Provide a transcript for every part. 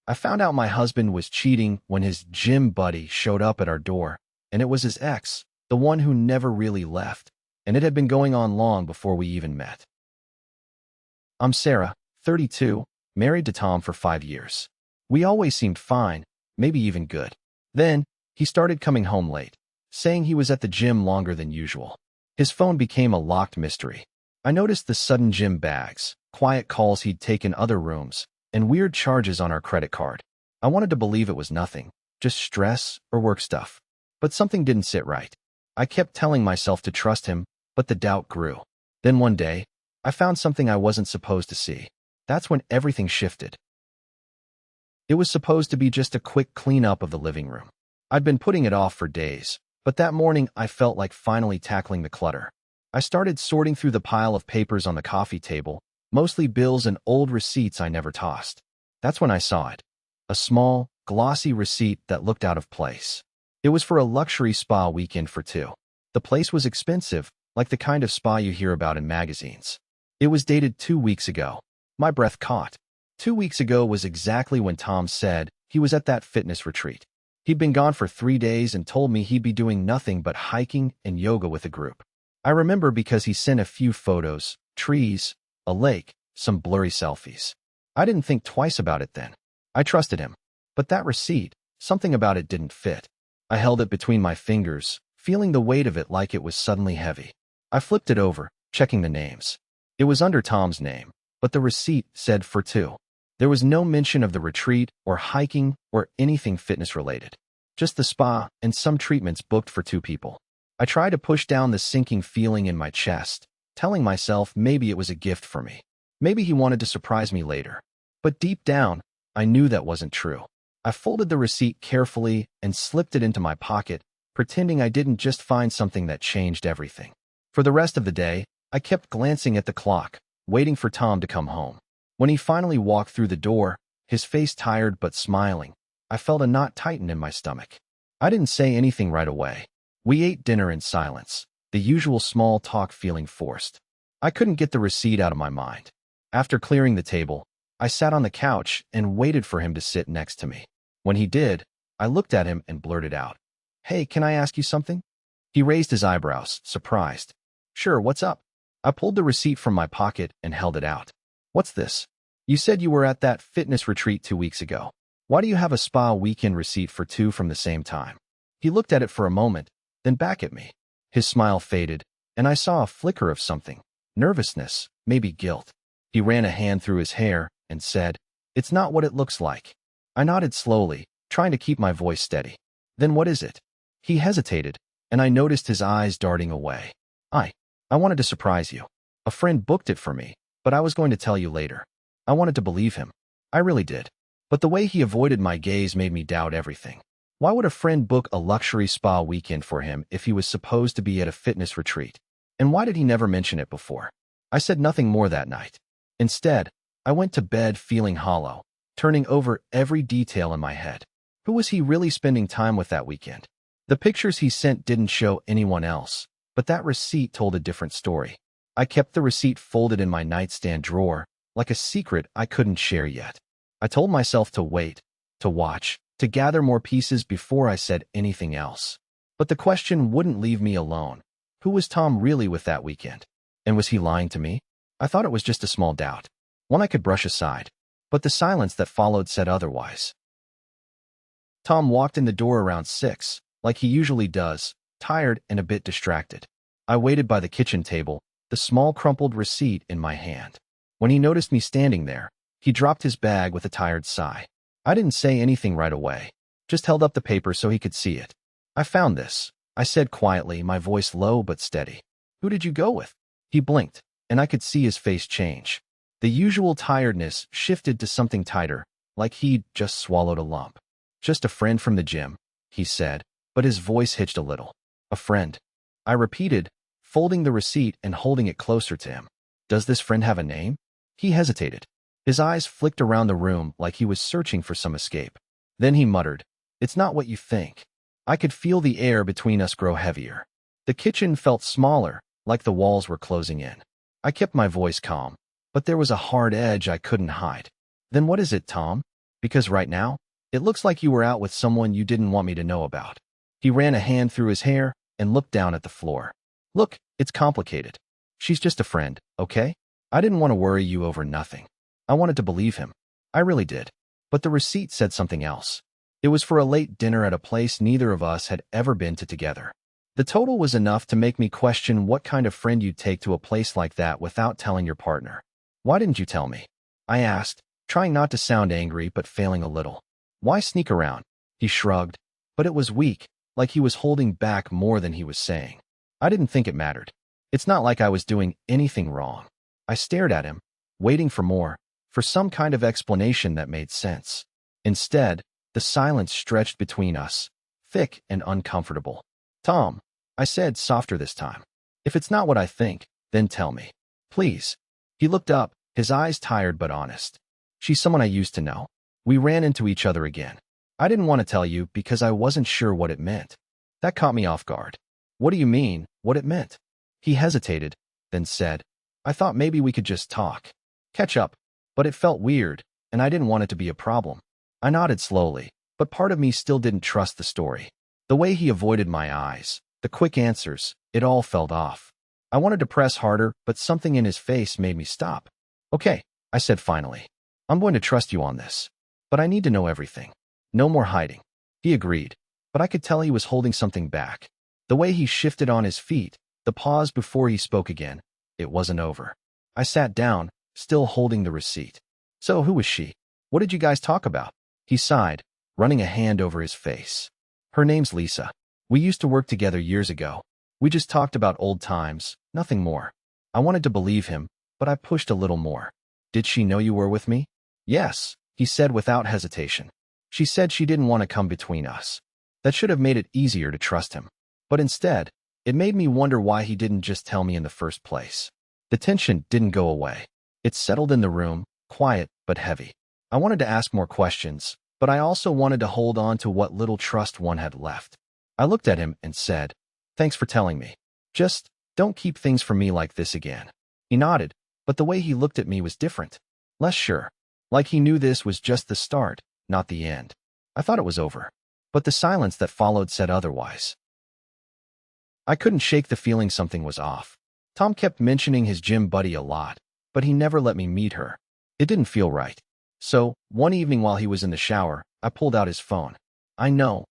I found out my husband was cheating when his gym buddy showed up at our door, and it was his ex, the one who never really left, and it had been going on long before we even met. I'm Sarah, 32, married to Tom for 5 years. We always seemed fine, maybe even good. Then, he started coming home late, saying he was at the gym longer than usual. His phone became a locked mystery. I noticed the sudden gym bags, quiet calls he'd taken other rooms, and weird charges on our credit card. I wanted to believe it was nothing, just stress or work stuff. But something didn't sit right. I kept telling myself to trust him, but the doubt grew. Then one day, I found something I wasn't supposed to see. That's when everything shifted. It was supposed to be just a quick cleanup of the living room. I'd been putting it off for days, but that morning I felt like finally tackling the clutter. I started sorting through the pile of papers on the coffee table, mostly bills and old receipts I never tossed. That's when I saw it. A small, glossy receipt that looked out of place. It was for a luxury spa weekend for two. The place was expensive, like the kind of spa you hear about in magazines. It was dated 2 weeks ago. My breath caught. 2 weeks ago was exactly when Tom said he was at that fitness retreat. He'd been gone for 3 days and told me he'd be doing nothing but hiking and yoga with a group. I remember because he sent a few photos, trees, a lake, some blurry selfies. I didn't think twice about it then. I trusted him. But that receipt, something about it didn't fit. I held it between my fingers, feeling the weight of it like it was suddenly heavy. I flipped it over, checking the names. It was under Tom's name, but the receipt said for two. There was no mention of the retreat or hiking or anything fitness-related. Just the spa and some treatments booked for 2 people. I tried to push down the sinking feeling in my chest, telling myself maybe it was a gift for me. Maybe he wanted to surprise me later. But deep down, I knew that wasn't true. I folded the receipt carefully and slipped it into my pocket, pretending I didn't just find something that changed everything. For the rest of the day, I kept glancing at the clock, waiting for Tom to come home. When he finally walked through the door, his face tired but smiling, I felt a knot tighten in my stomach. I didn't say anything right away. We ate dinner in silence, the usual small talk feeling forced. I couldn't get the receipt out of my mind. After clearing the table, I sat on the couch and waited for him to sit next to me. When he did, I looked at him and blurted out, "Hey, can I ask you something?" He raised his eyebrows, surprised. "Sure, what's up?" I pulled the receipt from my pocket and held it out. "What's this? You said you were at that fitness retreat 2 weeks ago. Why do you have a spa weekend receipt for 2 from the same time?" He looked at it for a moment, then back at me. His smile faded, and I saw a flicker of something. Nervousness, maybe guilt. He ran a hand through his hair and said, "It's not what it looks like." I nodded slowly, trying to keep my voice steady. "Then what is it?" He hesitated, and I noticed his eyes darting away. I wanted to surprise you. A friend booked it for me, but I was going to tell you later." I wanted to believe him. I really did. But the way he avoided my gaze made me doubt everything. Why would a friend book a luxury spa weekend for him if he was supposed to be at a fitness retreat? And why did he never mention it before? I said nothing more that night. Instead, I went to bed feeling hollow, turning over every detail in my head. Who was he really spending time with that weekend? The pictures he sent didn't show anyone else, but that receipt told a different story. I kept the receipt folded in my nightstand drawer, like a secret I couldn't share yet. I told myself to wait, to watch, to gather more pieces before I said anything else. But the question wouldn't leave me alone. Who was Tom really with that weekend? And was he lying to me? I thought it was just a small doubt, one I could brush aside. But the silence that followed said otherwise. Tom walked in the door around 6, like he usually does, tired and a bit distracted. I waited by the kitchen table, the small crumpled receipt in my hand. When he noticed me standing there, he dropped his bag with a tired sigh. I didn't say anything right away, just held up the paper so he could see it. "I found this," I said quietly, my voice low but steady. "Who did you go with?" He blinked, and I could see his face change. The usual tiredness shifted to something tighter, like he'd just swallowed a lump. "Just a friend from the gym," he said, but his voice hitched a little. "A friend," I repeated, folding the receipt and holding it closer to him. "Does this friend have a name?" He hesitated. His eyes flicked around the room like he was searching for some escape. Then he muttered, "It's not what you think." I could feel the air between us grow heavier. The kitchen felt smaller, like the walls were closing in. I kept my voice calm, but there was a hard edge I couldn't hide. "Then what is it, Tom?" Because right now, it looks like you were out with someone you didn't want me to know about. He ran a hand through his hair and looked down at the floor. Look, it's complicated. She's just a friend, okay? I didn't want to worry you over nothing. I wanted to believe him. I really did. But the receipt said something else. It was for a late dinner at a place neither of us had ever been to together. The total was enough to make me question what kind of friend you'd take to a place like that without telling your partner. Why didn't you tell me? I asked, trying not to sound angry but failing a little. Why sneak around? He shrugged, but it was weak, like he was holding back more than he was saying. I didn't think it mattered. It's not like I was doing anything wrong. I stared at him, waiting for more, for some kind of explanation that made sense. Instead, the silence stretched between us, thick and uncomfortable. Tom, I said softer this time. If it's not what I think, then tell me. Please. He looked up, his eyes tired but honest. She's someone I used to know. We ran into each other again. I didn't want to tell you because I wasn't sure what it meant. That caught me off guard. What do you mean, what it meant? He hesitated, then said, I thought maybe we could just talk. Catch up. But it felt weird, and I didn't want it to be a problem. I nodded slowly, but part of me still didn't trust the story. The way he avoided my eyes, the quick answers, it all felt off. I wanted to press harder, but something in his face made me stop. Okay, I said finally. I'm going to trust you on this. But I need to know everything. No more hiding. He agreed, but I could tell he was holding something back. The way he shifted on his feet, the pause before he spoke again, it wasn't over. I sat down, still holding the receipt. So who was she? What did you guys talk about? He sighed, running a hand over his face. Her name's Lisa. We used to work together years ago. We just talked about old times, nothing more. I wanted to believe him, but I pushed a little more. Did she know you were with me? Yes, he said without hesitation. She said she didn't want to come between us. That should have made it easier to trust him. But instead, it made me wonder why he didn't just tell me in the first place. The tension didn't go away. It settled in the room, quiet but heavy. I wanted to ask more questions, but I also wanted to hold on to what little trust one had left. I looked at him and said, Thanks for telling me. Just don't keep things from me like this again. He nodded, but the way he looked at me was different. Less sure. Like he knew this was just the start, not the end. I thought it was over. But the silence that followed said otherwise. I couldn't shake the feeling something was off. Tom kept mentioning his gym buddy a lot, but he never let me meet her. It didn't feel right. So, one evening while he was in the shower, I pulled out his phone. I know.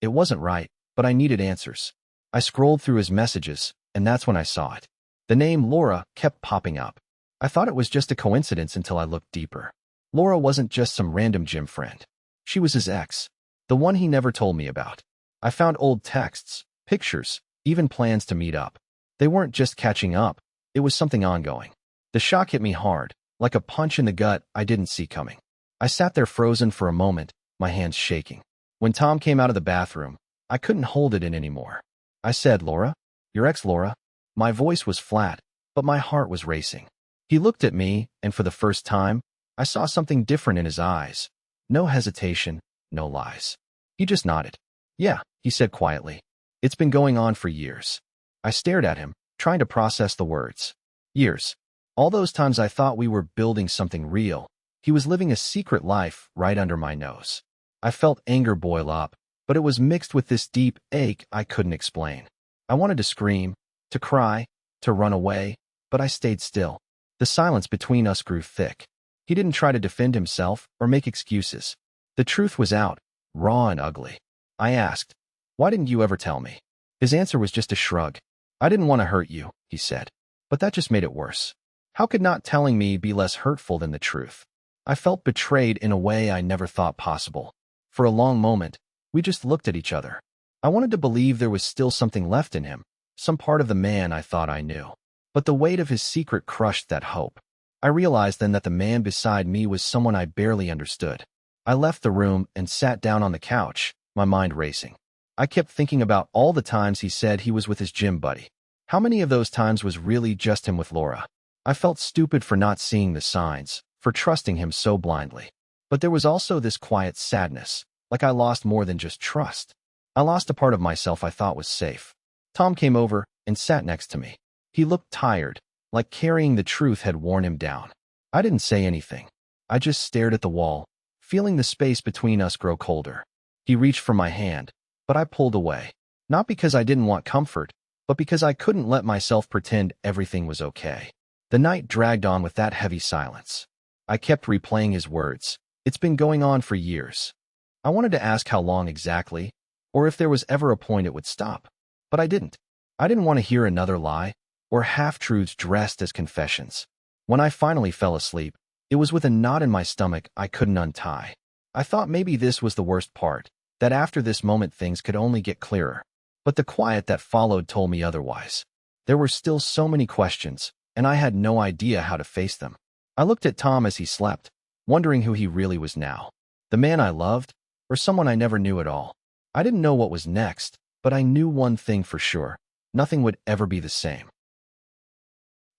It wasn't right, but I needed answers. I scrolled through his messages, and that's when I saw it. The name Laura kept popping up. I thought it was just a coincidence until I looked deeper. Laura wasn't just some random gym friend. She was his ex, the one he never told me about. I found old texts, pictures, even plans to meet up. They weren't just catching up, it was something ongoing. The shock hit me hard, like a punch in the gut I didn't see coming. I sat there frozen for a moment, my hands shaking. When Tom came out of the bathroom, I couldn't hold it in anymore. I said, Laura? Your ex Laura? My voice was flat, but my heart was racing. He looked at me, and for the first time, I saw something different in his eyes. No hesitation, no lies. He just nodded. Yeah, he said quietly. It's been going on for years. I stared at him, trying to process the words. Years. All those times I thought we were building something real. He was living a secret life right under my nose. I felt anger boil up, but it was mixed with this deep ache I couldn't explain. I wanted to scream, to cry, to run away, but I stayed still. The silence between us grew thick. He didn't try to defend himself or make excuses. The truth was out, raw and ugly. I asked, Why didn't you ever tell me? His answer was just a shrug. I didn't want to hurt you, he said. But that just made it worse. How could not telling me be less hurtful than the truth? I felt betrayed in a way I never thought possible. For a long moment, we just looked at each other. I wanted to believe there was still something left in him, some part of the man I thought I knew. But the weight of his secret crushed that hope. I realized then that the man beside me was someone I barely understood. I left the room and sat down on the couch, my mind racing. I kept thinking about all the times he said he was with his gym buddy. How many of those times was really just him with Laura? I felt stupid for not seeing the signs, for trusting him so blindly. But there was also this quiet sadness, like I lost more than just trust. I lost a part of myself I thought was safe. Tom came over and sat next to me. He looked tired, like carrying the truth had worn him down. I didn't say anything. I just stared at the wall, feeling the space between us grow colder. He reached for my hand, but I pulled away. Not because I didn't want comfort, but because I couldn't let myself pretend everything was okay. The night dragged on with that heavy silence. I kept replaying his words. It's been going on for years. I wanted to ask how long exactly, or if there was ever a point it would stop. But I didn't. I didn't want to hear another lie, or half-truths dressed as confessions. When I finally fell asleep, it was with a knot in my stomach I couldn't untie. I thought maybe this was the worst part, that after this moment things could only get clearer. But the quiet that followed told me otherwise. There were still so many questions, and I had no idea how to face them. I looked at Tom as he slept, wondering who he really was now. The man I loved, or someone I never knew at all. I didn't know what was next, but I knew one thing for sure. Nothing would ever be the same.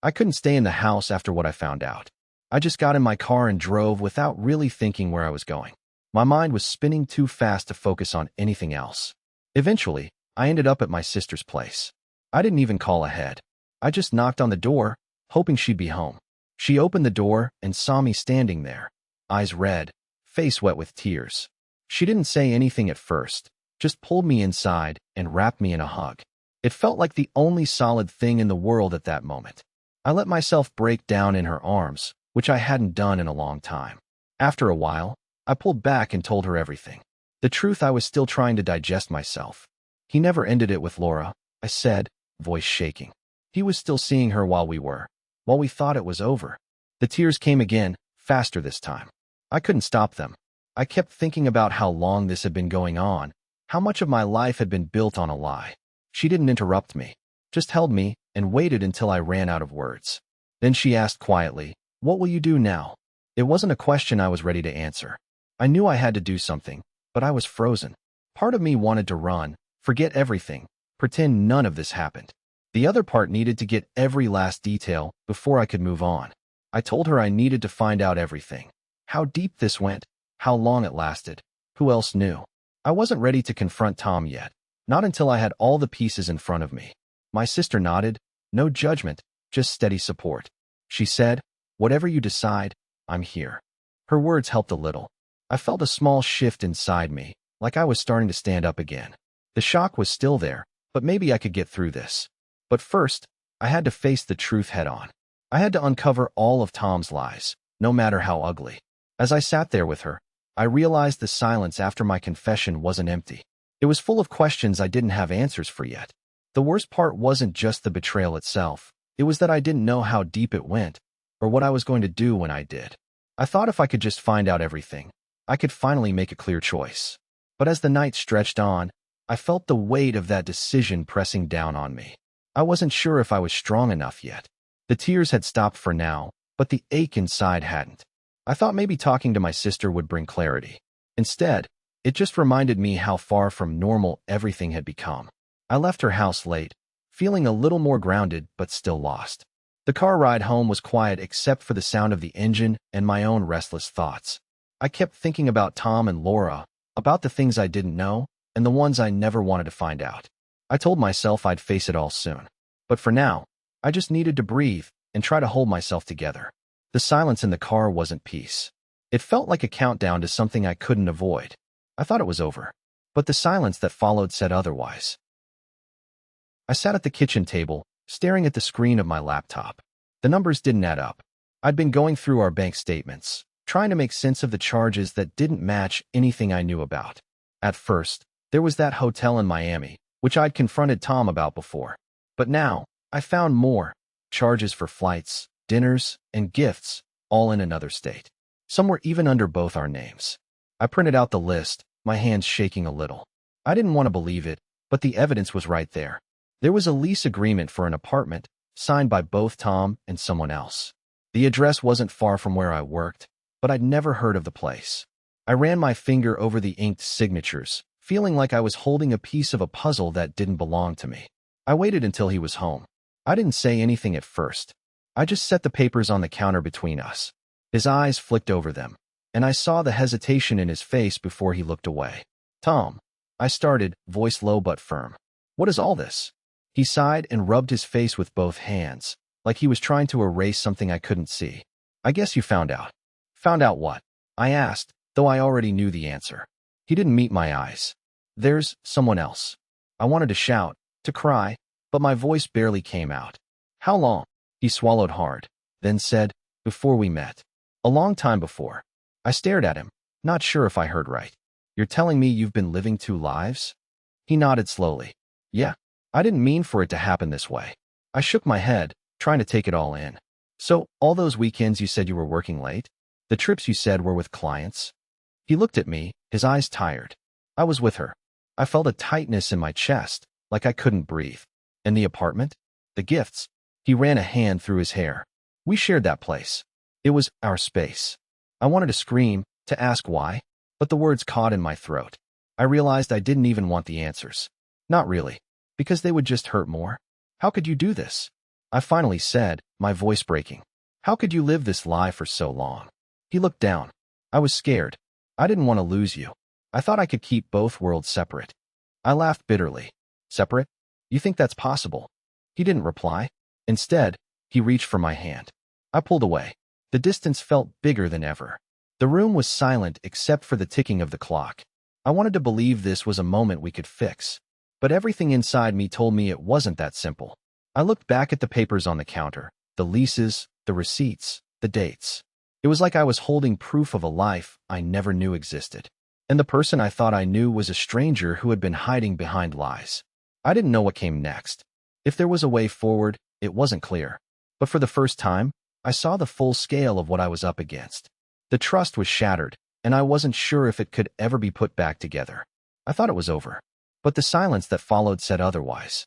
I couldn't stay in the house after what I found out. I just got in my car and drove without really thinking where I was going. My mind was spinning too fast to focus on anything else. Eventually, I ended up at my sister's place. I didn't even call ahead. I just knocked on the door, hoping she'd be home. She opened the door and saw me standing there, eyes red, face wet with tears. She didn't say anything at first, just pulled me inside and wrapped me in a hug. It felt like the only solid thing in the world at that moment. I let myself break down in her arms, which I hadn't done in a long time. After a while, I pulled back and told her everything. The truth I was still trying to digest myself. He never ended it with Laura, I said, voice shaking. He was still seeing her while we thought it was over. The tears came again, faster this time. I couldn't stop them. I kept thinking about how long this had been going on, how much of my life had been built on a lie. She didn't interrupt me, just held me and waited until I ran out of words. Then she asked quietly, "What will you do now?" It wasn't a question I was ready to answer. I knew I had to do something, but I was frozen. Part of me wanted to run, forget everything, pretend none of this happened. The other part needed to get every last detail before I could move on. I told her I needed to find out everything. How deep this went, how long it lasted, who else knew. I wasn't ready to confront Tom yet, not until I had all the pieces in front of me. My sister nodded, no judgment, just steady support. She said, "Whatever you decide, I'm here." Her words helped a little. I felt a small shift inside me, like I was starting to stand up again. The shock was still there, but maybe I could get through this. But first, I had to face the truth head-on. I had to uncover all of Tom's lies, no matter how ugly. As I sat there with her, I realized the silence after my confession wasn't empty. It was full of questions I didn't have answers for yet. The worst part wasn't just the betrayal itself. It was that I didn't know how deep it went, or what I was going to do when I did. I thought if I could just find out everything, I could finally make a clear choice. But as the night stretched on, I felt the weight of that decision pressing down on me. I wasn't sure if I was strong enough yet. The tears had stopped for now, but the ache inside hadn't. I thought maybe talking to my sister would bring clarity. Instead, it just reminded me how far from normal everything had become. I left her house late, feeling a little more grounded but still lost. The car ride home was quiet except for the sound of the engine and my own restless thoughts. I kept thinking about Tom and Laura, about the things I didn't know, and the ones I never wanted to find out. I told myself I'd face it all soon. But for now, I just needed to breathe and try to hold myself together. The silence in the car wasn't peace. It felt like a countdown to something I couldn't avoid. I thought it was over, but the silence that followed said otherwise. I sat at the kitchen table, staring at the screen of my laptop. The numbers didn't add up. I'd been going through our bank statements, trying to make sense of the charges that didn't match anything I knew about. At first, there was that hotel in Miami, which I'd confronted Tom about before. But now, I found more. Charges for flights, dinners, and gifts, all in another state. Some were even under both our names. I printed out the list, my hands shaking a little. I didn't want to believe it, but the evidence was right there. There was a lease agreement for an apartment, signed by both Tom and someone else. The address wasn't far from where I worked, but I'd never heard of the place. I ran my finger over the inked signatures, feeling like I was holding a piece of a puzzle that didn't belong to me. I waited until he was home. I didn't say anything at first. I just set the papers on the counter between us. His eyes flicked over them, and I saw the hesitation in his face before he looked away. "Tom," I started, voice low but firm. "What is all this?" He sighed and rubbed his face with both hands, like he was trying to erase something I couldn't see. "I guess you found out." "Found out what?" I asked, though I already knew the answer. He didn't meet my eyes. There's someone else. I wanted to shout, to cry, but my voice barely came out. How long? He swallowed hard, then said, before we met. A long time before. I stared at him, not sure if I heard right. You're telling me you've been living two lives? He nodded slowly. Yeah, I didn't mean for it to happen this way. I shook my head, trying to take it all in. So, all those weekends you said you were working late? The trips you said were with clients? He looked at me, his eyes tired. I was with her. I felt a tightness in my chest, like I couldn't breathe. And the apartment? The gifts? He ran a hand through his hair. We shared that place. It was our space. I wanted to scream, to ask why, but the words caught in my throat. I realized I didn't even want the answers. Not really, because they would just hurt more. How could you do this? I finally said, my voice breaking. How could you live this lie for so long? He looked down. I was scared. I didn't want to lose you. I thought I could keep both worlds separate. I laughed bitterly. Separate? You think that's possible? He didn't reply. Instead, he reached for my hand. I pulled away. The distance felt bigger than ever. The room was silent except for the ticking of the clock. I wanted to believe this was a moment we could fix. But everything inside me told me it wasn't that simple. I looked back at the papers on the counter, the leases, the receipts, the dates. It was like I was holding proof of a life I never knew existed. And the person I thought I knew was a stranger who had been hiding behind lies. I didn't know what came next. If there was a way forward, it wasn't clear. But for the first time, I saw the full scale of what I was up against. The trust was shattered, and I wasn't sure if it could ever be put back together. I thought it was over. But the silence that followed said otherwise.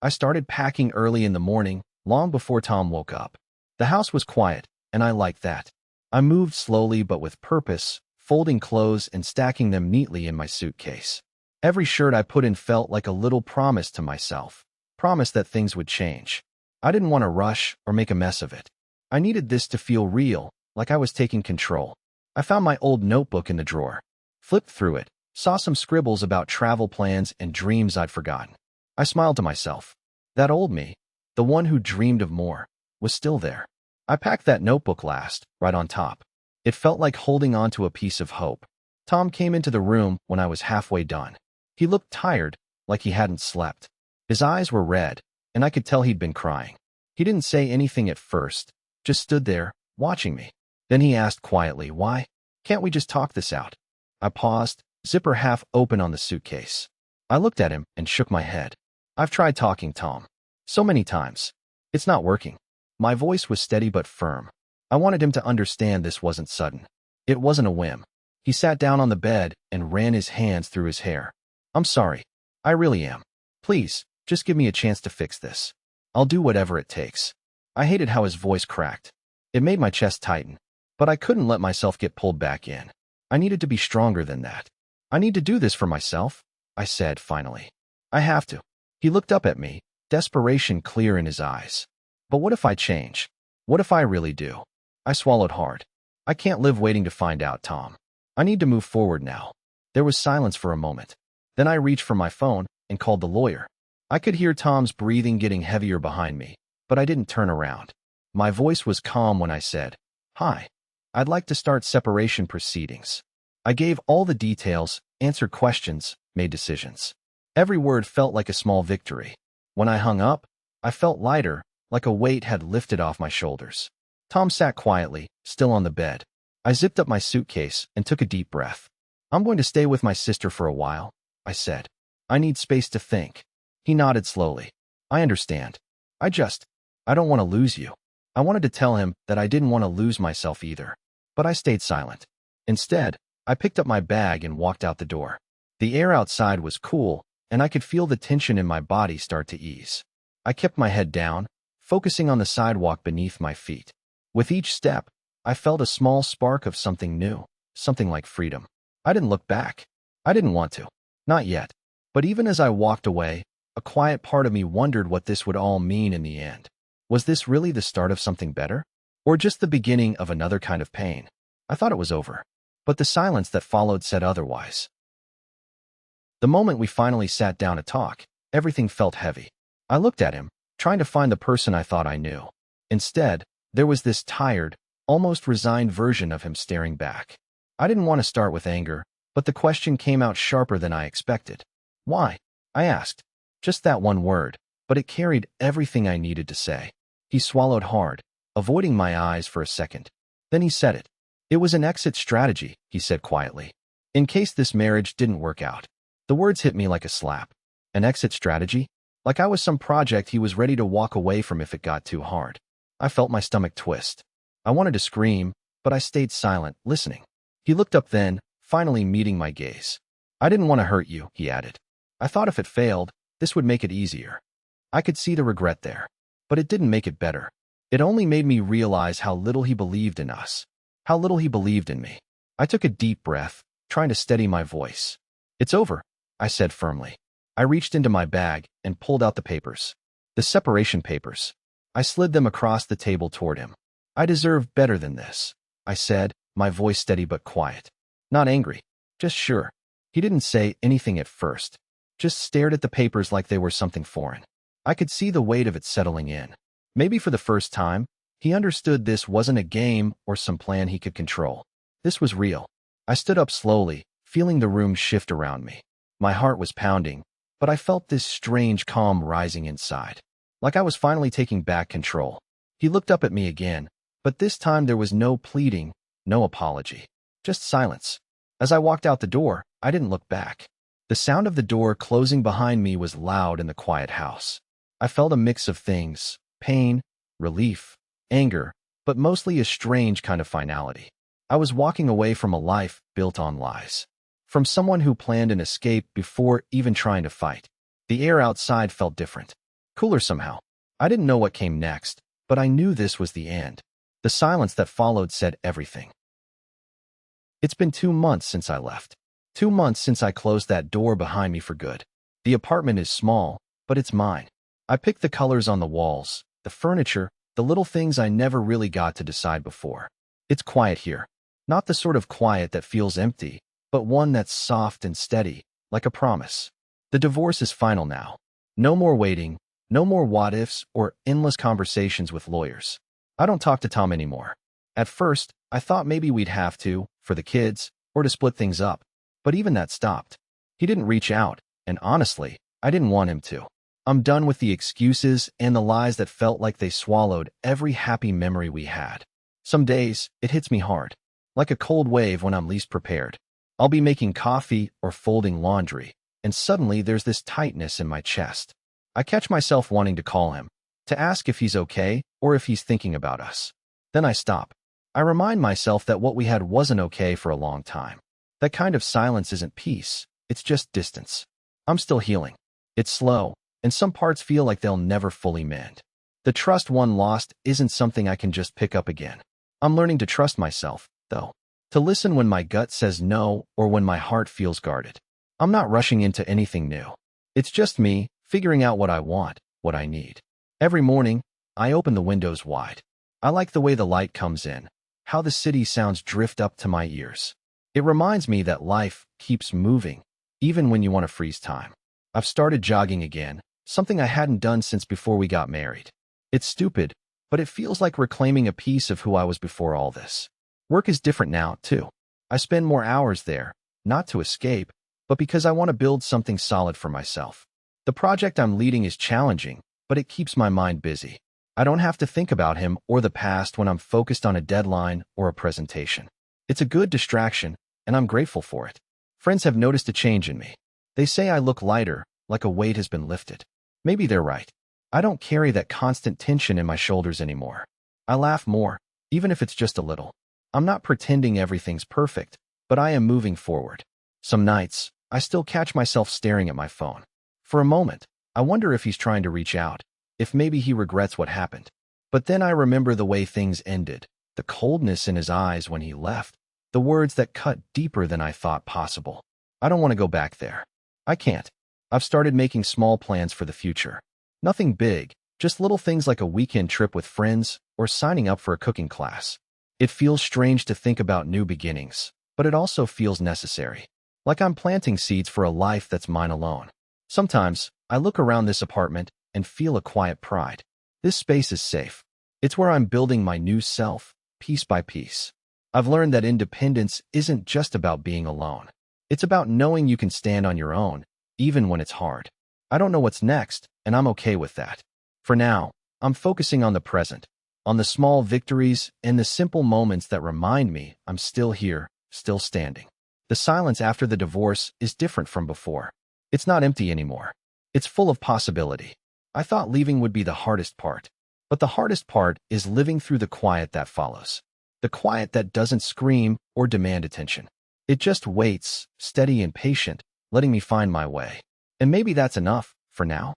I started packing early in the morning, long before Tom woke up. The house was quiet, and I liked that. I moved slowly but with purpose, folding clothes and stacking them neatly in my suitcase. Every shirt I put in felt like a little promise to myself. Promise that things would change. I didn't want to rush or make a mess of it. I needed this to feel real, like I was taking control. I found my old notebook in the drawer, flipped through it, saw some scribbles about travel plans and dreams I'd forgotten. I smiled to myself. That old me, the one who dreamed of more, was still there. I packed that notebook last, right on top. It felt like holding on to a piece of hope. Tom came into the room when I was halfway done. He looked tired, like he hadn't slept. His eyes were red, and I could tell he'd been crying. He didn't say anything at first, just stood there, watching me. Then he asked quietly, why? Can't we just talk this out? I paused, zipper half open on the suitcase. I looked at him and shook my head. I've tried talking, Tom. So many times. It's not working. My voice was steady but firm. I wanted him to understand this wasn't sudden. It wasn't a whim. He sat down on the bed and ran his hands through his hair. I'm sorry. I really am. Please, just give me a chance to fix this. I'll do whatever it takes. I hated how his voice cracked. It made my chest tighten, but I couldn't let myself get pulled back in. I needed to be stronger than that. I need to do this for myself, I said finally. I have to. He looked up at me, desperation clear in his eyes. But what if I change? What if I really do? I swallowed hard. I can't live waiting to find out, Tom. I need to move forward now. There was silence for a moment. Then I reached for my phone and called the lawyer. I could hear Tom's breathing getting heavier behind me, but I didn't turn around. My voice was calm when I said, Hi. I'd like to start separation proceedings. I gave all the details, answered questions, made decisions. Every word felt like a small victory. When I hung up, I felt lighter, like a weight had lifted off my shoulders. Tom sat quietly, still on the bed. I zipped up my suitcase and took a deep breath. I'm going to stay with my sister for a while, I said. I need space to think. He nodded slowly. I understand. I don't want to lose you. I wanted to tell him that I didn't want to lose myself either. But I stayed silent. Instead, I picked up my bag and walked out the door. The air outside was cool, and I could feel the tension in my body start to ease. I kept my head down, focusing on the sidewalk beneath my feet. With each step, I felt a small spark of something new, something like freedom. I didn't look back. I didn't want to. Not yet. But even as I walked away, a quiet part of me wondered what this would all mean in the end. Was this really the start of something better? Or just the beginning of another kind of pain? I thought it was over. But the silence that followed said otherwise. The moment we finally sat down to talk, everything felt heavy. I looked at him, trying to find the person I thought I knew. Instead, there was this tired, almost resigned version of him staring back. I didn't want to start with anger, but the question came out sharper than I expected. Why? I asked. Just that one word, but it carried everything I needed to say. He swallowed hard, avoiding my eyes for a second. Then he said it. It was an exit strategy, he said quietly. In case this marriage didn't work out. The words hit me like a slap. An exit strategy? Like I was some project he was ready to walk away from if it got too hard. I felt my stomach twist. I wanted to scream, but I stayed silent, listening. He looked up then, finally meeting my gaze. I didn't want to hurt you, he added. I thought if it failed, this would make it easier. I could see the regret there. But it didn't make it better. It only made me realize how little he believed in us. How little he believed in me. I took a deep breath, trying to steady my voice. It's over, I said firmly. I reached into my bag and pulled out the papers. The separation papers. I slid them across the table toward him. I deserve better than this, I said, my voice steady but quiet. Not angry, just sure. He didn't say anything at first, just stared at the papers like they were something foreign. I could see the weight of it settling in. Maybe for the first time, he understood this wasn't a game or some plan he could control. This was real. I stood up slowly, feeling the room shift around me. My heart was pounding, but I felt this strange calm rising inside. Like I was finally taking back control. He looked up at me again, but this time there was no pleading, no apology. Just silence. As I walked out the door, I didn't look back. The sound of the door closing behind me was loud in the quiet house. I felt a mix of things, pain, relief, anger, but mostly a strange kind of finality. I was walking away from a life built on lies. From someone who planned an escape before even trying to fight. The air outside felt different. Cooler somehow. I didn't know what came next, but I knew this was the end. The silence that followed said everything. It's been 2 months since I left. 2 months since I closed that door behind me for good. The apartment is small, but it's mine. I picked the colors on the walls, the furniture, the little things I never really got to decide before. It's quiet here. Not the sort of quiet that feels empty, but one that's soft and steady, like a promise. The divorce is final now. No more waiting, no more what-ifs or endless conversations with lawyers. I don't talk to Tom anymore. At first, I thought maybe we'd have to, for the kids, or to split things up. But even that stopped. He didn't reach out, and honestly, I didn't want him to. I'm done with the excuses and the lies that felt like they swallowed every happy memory we had. Some days, it hits me hard. Like a cold wave when I'm least prepared. I'll be making coffee or folding laundry, and suddenly there's this tightness in my chest. I catch myself wanting to call him, to ask if he's okay or if he's thinking about us. Then I stop. I remind myself that what we had wasn't okay for a long time. That kind of silence isn't peace, it's just distance. I'm still healing. It's slow, and some parts feel like they'll never fully mend. The trust one lost isn't something I can just pick up again. I'm learning to trust myself, though. To listen when my gut says no or when my heart feels guarded. I'm not rushing into anything new. It's just me, figuring out what I want, what I need. Every morning, I open the windows wide. I like the way the light comes in, how the city sounds drift up to my ears. It reminds me that life keeps moving, even when you want to freeze time. I've started jogging again, something I hadn't done since before we got married. It's stupid, but it feels like reclaiming a piece of who I was before all this. Work is different now, too. I spend more hours there, not to escape, but because I want to build something solid for myself. The project I'm leading is challenging, but it keeps my mind busy. I don't have to think about him or the past when I'm focused on a deadline or a presentation. It's a good distraction, and I'm grateful for it. Friends have noticed a change in me. They say I look lighter, like a weight has been lifted. Maybe they're right. I don't carry that constant tension in my shoulders anymore. I laugh more, even if it's just a little. I'm not pretending everything's perfect, but I am moving forward. Some nights, I still catch myself staring at my phone. For a moment, I wonder if he's trying to reach out, if maybe he regrets what happened. But then I remember the way things ended, the coldness in his eyes when he left, the words that cut deeper than I thought possible. I don't want to go back there. I can't. I've started making small plans for the future. Nothing big, just little things like a weekend trip with friends or signing up for a cooking class. It feels strange to think about new beginnings, but it also feels necessary. Like I'm planting seeds for a life that's mine alone. Sometimes, I look around this apartment and feel a quiet pride. This space is safe. It's where I'm building my new self, piece by piece. I've learned that independence isn't just about being alone. It's about knowing you can stand on your own, even when it's hard. I don't know what's next, and I'm okay with that. For now, I'm focusing on the present, on the small victories and the simple moments that remind me I'm still here, still standing. The silence after the divorce is different from before. It's not empty anymore. It's full of possibility. I thought leaving would be the hardest part, but the hardest part is living through the quiet that follows. The quiet that doesn't scream or demand attention. It just waits, steady and patient, letting me find my way. And maybe that's enough, for now.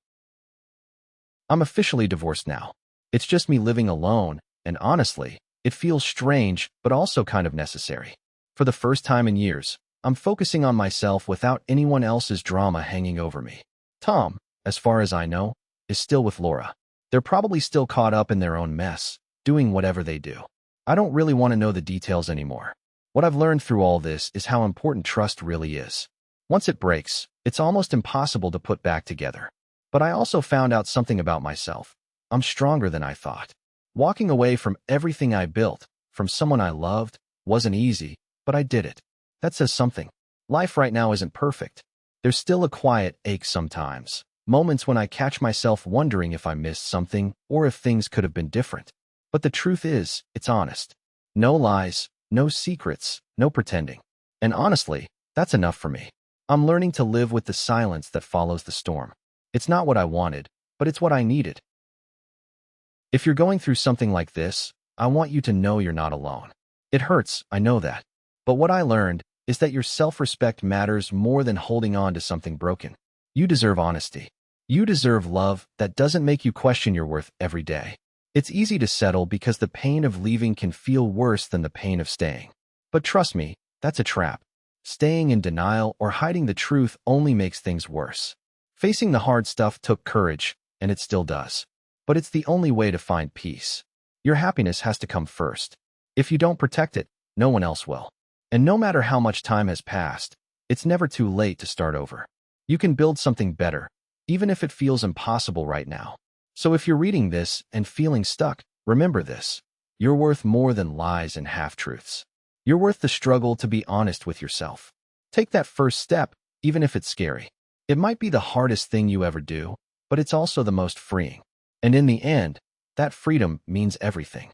I'm officially divorced now. It's just me living alone, and honestly, it feels strange, but also kind of necessary. For the first time in years, I'm focusing on myself without anyone else's drama hanging over me. Tom, as far as I know, is still with Laura. They're probably still caught up in their own mess, doing whatever they do. I don't really want to know the details anymore. What I've learned through all this is how important trust really is. Once it breaks, it's almost impossible to put back together. But I also found out something about myself. I'm stronger than I thought. Walking away from everything I built, from someone I loved, wasn't easy, but I did it. That says something. Life right now isn't perfect. There's still a quiet ache sometimes. Moments when I catch myself wondering if I missed something or if things could have been different. But the truth is, it's honest. No lies, no secrets, no pretending. And honestly, that's enough for me. I'm learning to live with the silence that follows the storm. It's not what I wanted, but it's what I needed. If you're going through something like this, I want you to know you're not alone. It hurts, I know that. But what I learned is that your self-respect matters more than holding on to something broken. You deserve honesty. You deserve love that doesn't make you question your worth every day. It's easy to settle because the pain of leaving can feel worse than the pain of staying. But trust me, that's a trap. Staying in denial or hiding the truth only makes things worse. Facing the hard stuff took courage, and it still does. But it's the only way to find peace. Your happiness has to come first. If you don't protect it, no one else will. And no matter how much time has passed, it's never too late to start over. You can build something better, even if it feels impossible right now. So if you're reading this and feeling stuck, remember this. You're worth more than lies and half-truths. You're worth the struggle to be honest with yourself. Take that first step, even if it's scary. It might be the hardest thing you ever do, but it's also the most freeing. And in the end, that freedom means everything.